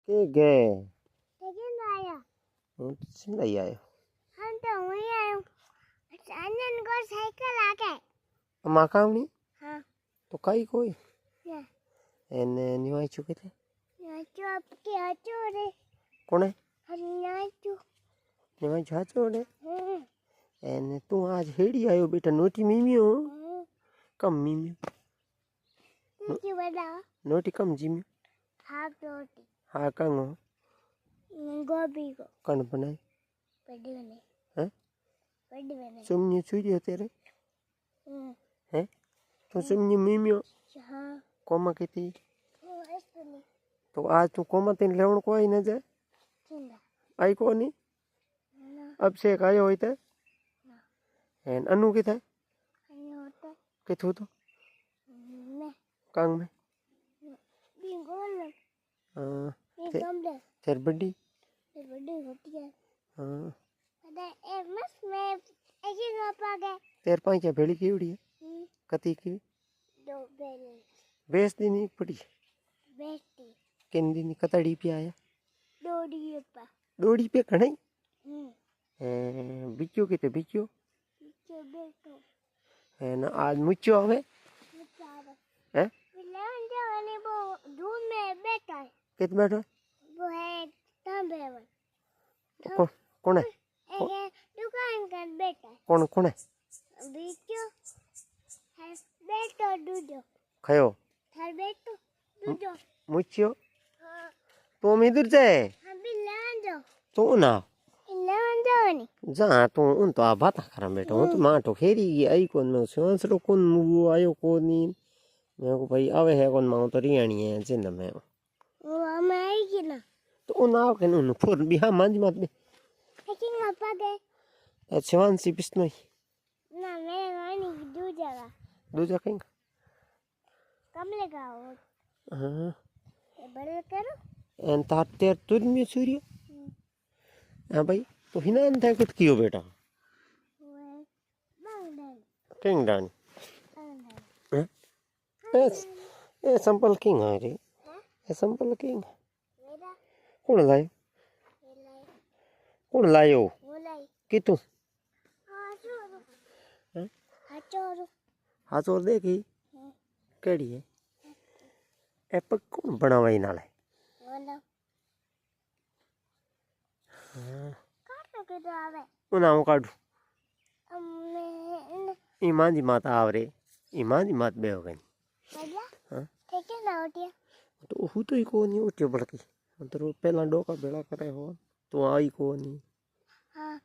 के गए लेकिन आया से नहीं आयो हम तो वहीं आए अनन को साइकिल आ गए माकावनी हाँ तो कई कोई या एने निवाई चुके थे नाचो आपके हाथों रे कौन है नाचो निवाई चाचो ने एने तू आज हेड़ी आयो बेटा नोटी मीमियो कम मीमियो तुझे बता नोटी कम जीमियो हाफ रोटी हाँ कंगो गोभी को कौन बनाई बड़ी बने हैं बड़ी बने सुमनी चुरी तेरे हैं तो सुमनी मीमियो हाँ कोमा की थी ऐसे नहीं तो आज तू कोमा तीन लेवण को आई न जाए चिंदा आई को नहीं ना अब से एक आयो होता ना है अनु की था नहीं होता कि तू तो मैं कांग में बिंगोल हाँ ये गमले तेर बड्डी ये बड़ी होती है हाँ अरे ए मस्त में ऐसे गापा गए तेर पाँच भेड़ी की उड़ी है कती की दो बेले बेच दी नहीं पड़ी बेटी किन दिन कतड़ी पे आया दो दिए पा डोड़ी पे खड़ाई हम्म बिचो के तो बिचो जो बेटो है ना आज मुच्चो हमें बेचारा है लेवन जाने वो धूम में बैठा है कित बैठो वो है तंबेवन कौन कौन है एक दुकान का बैठा है कौन कौन है बीचो है बैठो दूधो खयो थार बैठो दूधो मुच्चो हाँ तो हम इधर जाए हम भी लेवन जाओ तो ना लेवन जाओ नहीं जा तो उन तो आ बात कर बेटा हूँ तो मां तो खेरी आई कौन मैं सिवांस रो कौन वो आयो कौन नहीं मैं को भाई आवे है कौन मां तो रियाणी है जिन में वो हम आएगी ना तो उन आओ के नु फोर बिहा मांज मत बे लेकिन अपा गए सिवांसी बिस्नोई ना मैं वानी दूधेगा दूजा कहीं कम लगाओ हाँ ये बड़े करो एन तार तेर तुर में सूर्य हाँ भाई तो हिना अंधा कुछ कियो बेटा वो है बांगडन किंग डान बांगडन ए संपल किंग है रे ए संपल किंग मेरा कौन लायो ये लाई कौन लायो वो लाई कि तू हाँ चोरो हैं हाँ चोरो हाथ और देखी केड़ी है ए पक कौन बनावाई नाले बोलो काटो के तो आवे उना काढू हमने ईमान जी माता आवरे ईमान जी मात बे हो गई बढ़िया हाँ ठीक है ना उठिया तो हूँ तो ही को नहीं उठ्यो बड़की तो पहला डोका बेड़ा करे हो तो आई को नहीं हाँ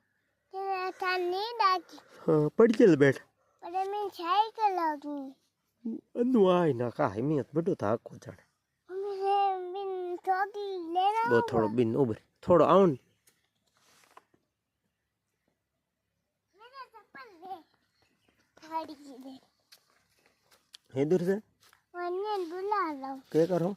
तेरा था नींद आती हाँ पड़ चल बैठ पर मैं साइकिल लगी अनु आई ना का है मैं बड़ो था को चढ़ मुझे बिन चौकी लेना वो थोड़ा बिन उबर थोड़ा आउन मेरा चप्पल ले गाड़ी की दे इधर से वन्ने बुला लो क्या करो